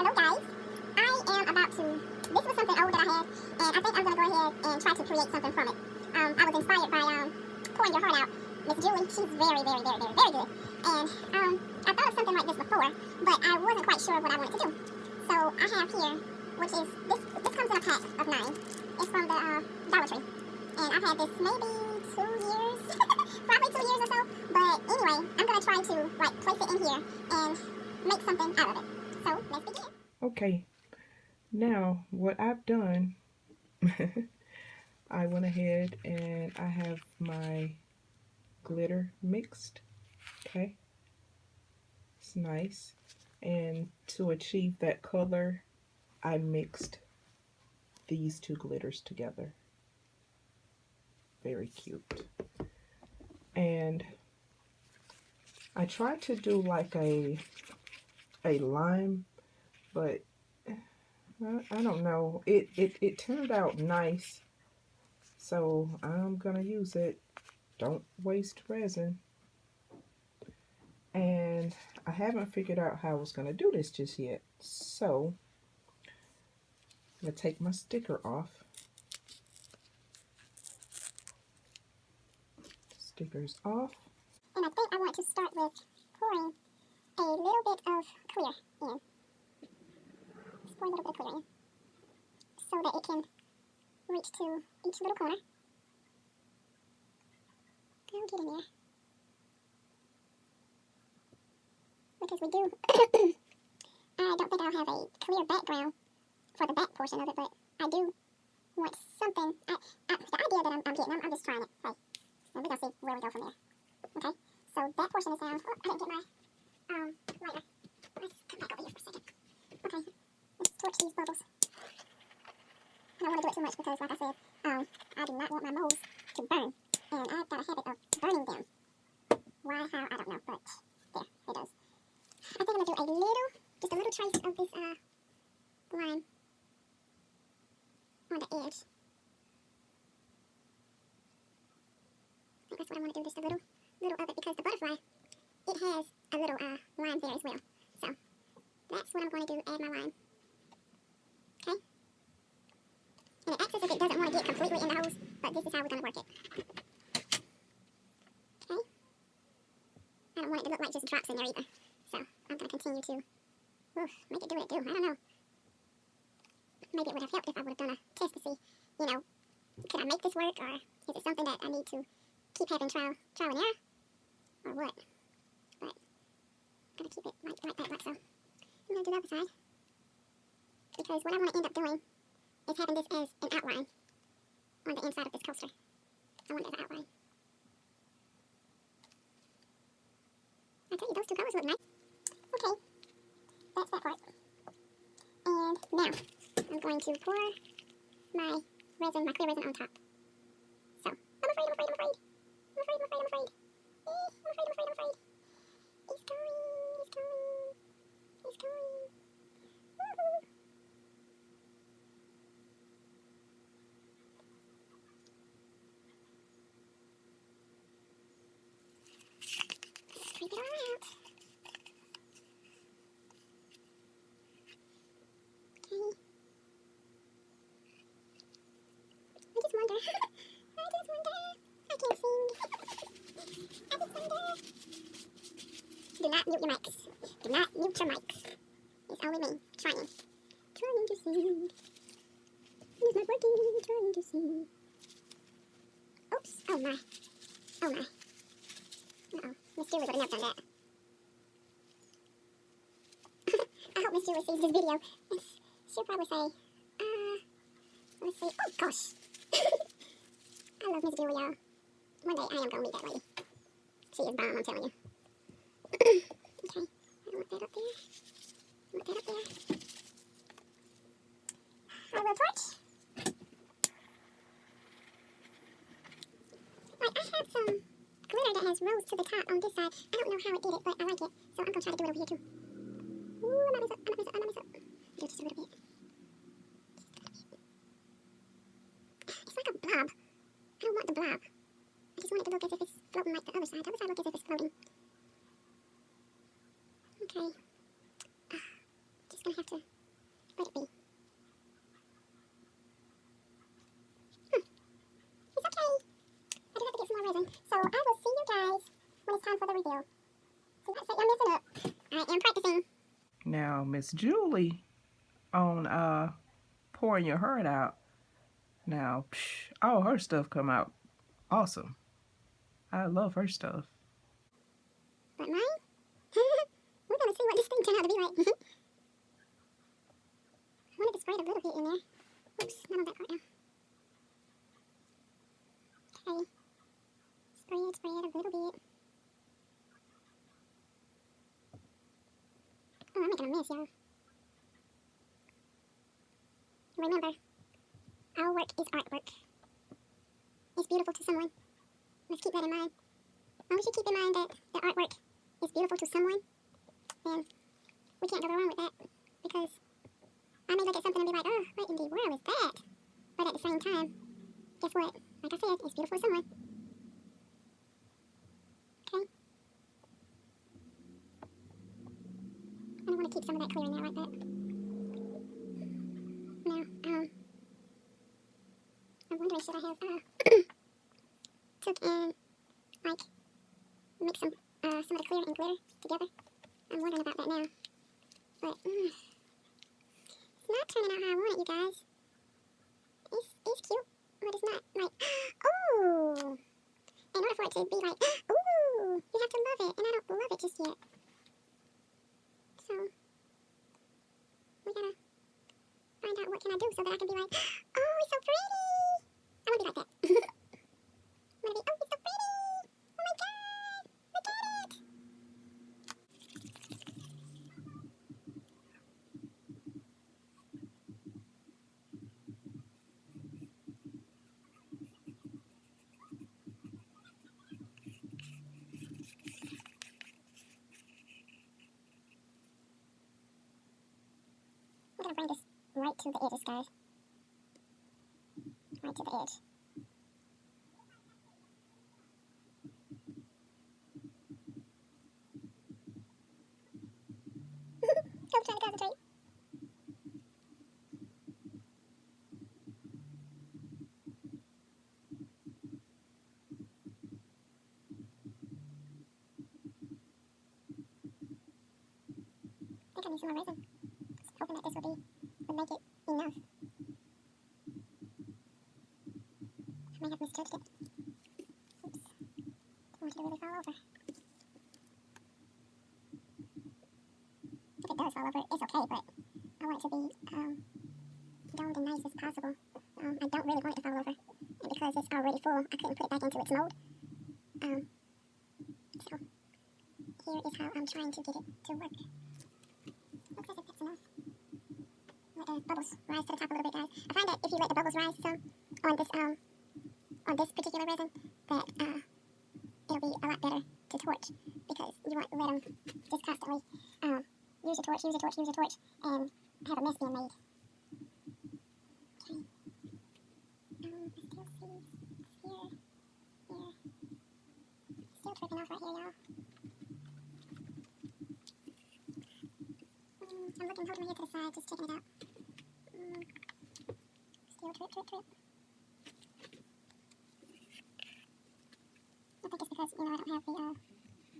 Hello guys, I am about to, this was something old that I had, and I think I'm going to go ahead and try to create something from it. I was inspired by Pouring Your Heart Out. Miss Julie, she's very good. And I thought of something like this before, but I wasn't quite sure what I wanted to do. So I have here, which is, this comes in a pack of 9. It's from the Dollar Tree. And I've had this maybe 2 years, probably 2 years or so. But anyway, I'm going to try to like place it in here and make something out of it. So let's begin. Okay, now what I've done, I went ahead and I have my glitter mixed. Okay, it's nice. And to achieve that color, I mixed these 2 glitters together. Very cute. And I tried to do like a lime, but I don't know. It turned out nice, so I'm gonna use it. Don't waste resin. And I haven't figured out how I was gonna do this just yet. So I'm gonna take my sticker off. Stickers off. And I think I want to start with pouring a little bit of clear in. Just pour a little bit of clear in so that it can reach to each little corner. Go get in there. Because we do, I don't think I'll have a clear background for the back portion of it, but I do want something, the idea that I'm getting, I'm just trying it, hey, and we're going to see where we go from there, okay, so that portion is down, oh, I didn't get my, lighter, let's come back over here for a second, okay, let's torch these bubbles. I don't want to do it too much because, like I said, I do not want my molds to burn, and I've got a habit of burning them. Why, how, I don't know, but there, it does. I think I'm going to do just a little trace of this line on the edge. I think that's what I want to do, just a little of it, because the butterfly, it has a little line there as well. So that's what I'm going to do, add my line. Okay? And it acts as if it doesn't want to get completely in the hose, but this is how we're going to work it. Okay? I don't want it to look like just drops in there either. So I'm going to continue to make it do what it do. I don't know. Maybe it would have helped if I would have done a test to see, you know, could I make this work, or is it something that I need to keep having trial and error, or what? But I'm going to keep it like that, so. I'm going to do the other side, because what I want to end up doing is having this as an outline on the inside of this coaster. I want it as an outline. I tell you, those 2 colors look nice. Okay, that's that part. And now, I'm going to pour my resin, my clear resin on top. So, I'm afraid. I'm afraid. It's going. Woohoo! Sweep it all out. Okay. I just wonder. I can't sing. I just wonder. Do not mute your mics. Do not mute your mics. It's only me trying to sing. It's not working. Trying to sing. Oops. Oh my. Uh-oh. Miss Julie would have never done that. I hope Miss Julie sees this video. She'll probably say, let's see. Oh gosh. I love Miss Julie, y'all. One day I am gonna meet that lady. She is bomb, I'm telling you. Okay. I want that up there. I will torch. Like, I have some glitter that has rose to the top on this side. I don't know how it did it, but I like it. So I'm going to try to do it over here too. Ooh, I might mess up. Do just a little bit. It's like a blob. I don't want the blob. I just want it to look as if it's floating like the other side. The other side looks as if it's floating. Okay. just gonna have to let it be. It's okay. I do have to get some more resin. So I will see you guys when it's time for the reveal. So that's it, y'all messing up. I am practicing. Now, Miss Julie on pouring your heart out. Now, all her stuff come out awesome. I love her stuff. But mine? We're gonna see what this thing turned out to be like. I wanted to spray it a little bit in there. Oops, not on that part now. Okay. Spray it a little bit. Oh, I'm making a mess, y'all. Remember, our work is artwork. It's beautiful to someone. Let's keep that in mind. As long as you keep in mind that the artwork is beautiful to someone, then we can't go wrong with that. Because I may look at something and be like, oh, what in the world is that? But at the same time, guess what? Like I said, it's beautiful to someone. Okay? I don't want to keep some of that clear in there like that. Now, I'm wondering, should I have took and like mix some of the clear and glitter together? I'm wondering about that now. But it's not turning out how I want it, you guys. It's cute, but it's not like oh. In order for it to be like ooh, you have to love it, and I don't love it just yet. So we gotta find out what can I do so that I can be like, oh, it's so pretty. I want to be like that. I want to be, oh, it's so pretty. Oh my god, look at it. I'm gonna bring this right to the edges, guys. Right to the edge. I'm trying to concentrate. I think I need some more resin. Just hoping that this would make it enough. I may have misjudged it. Oops. Don't want it to really fall over. If it does fall over, it's okay, but I want it to be domed and nice as possible. I don't really want it to fall over. And because it's already full, I couldn't put it back into its mold. So here is how I'm trying to get it to work. Looks as if that's enough. Let the bubbles rise to the top a little bit, guys. I find that if you let the bubbles rise some on this particular resin, that it'll be a lot better to torch, because you won't let them just constantly use a torch, and have a mess being made. Okay. I still see here. Still tripping off right here, y'all. I'm looking, holding my head to the side, just checking it out. Still trip. I think it's because, I don't have the,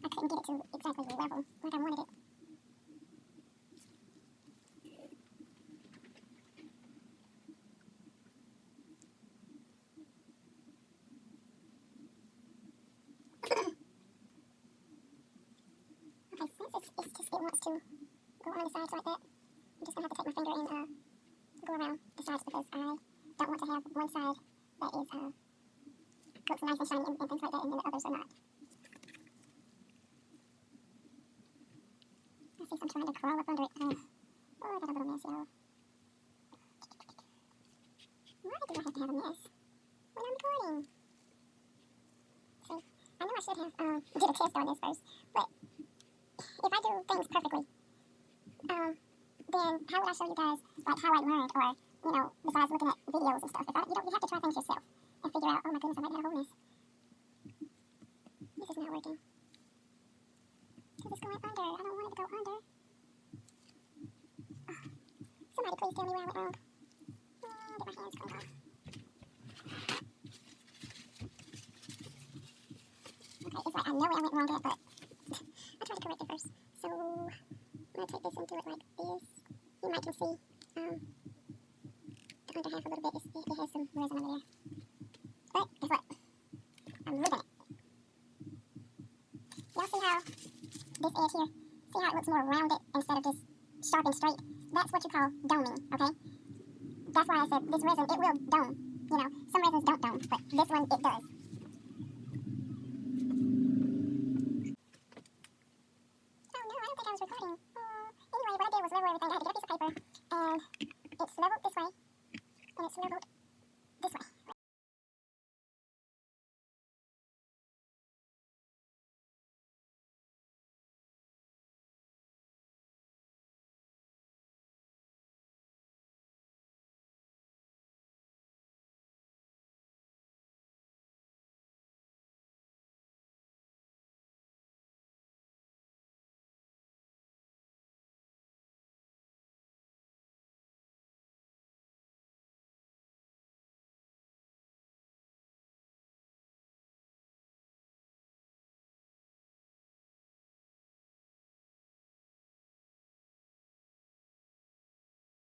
I couldn't get it to exactly level like I wanted it. Okay, since it wants to go on the sides like that, I'm just going to have to take my finger and go around the sides, because I don't want to have one side that is looks nice and shiny and things like that, and then the others are not. I see some trying to crawl up under it. Oh, I got a little mess, y'all. Why do I have to have a mess when I'm recording? See, I know I should have did a test on this first, but if I do things perfectly, then how would I show you guys like how I learned, or besides looking at videos and stuff? You have to try things yourself and figure out. Oh my goodness, I might have a whole mess. This is not working. Because it's going under. I don't want it to go under. Oh, tell me where I went wrong. Get my hands cleaned off. Okay, it's like I know where I went wrong at, but I'll try to correct it first. So, I'm going to take this and do it like this. You might can see the under half a little bit. It has some resin over there. But, guess what? I'm ripping it. Y'all see how this edge here, see how it looks more rounded instead of just sharp and straight? That's what you call doming, okay? That's why I said this resin, it will dome. You know, some resins don't dome, but this one, it does.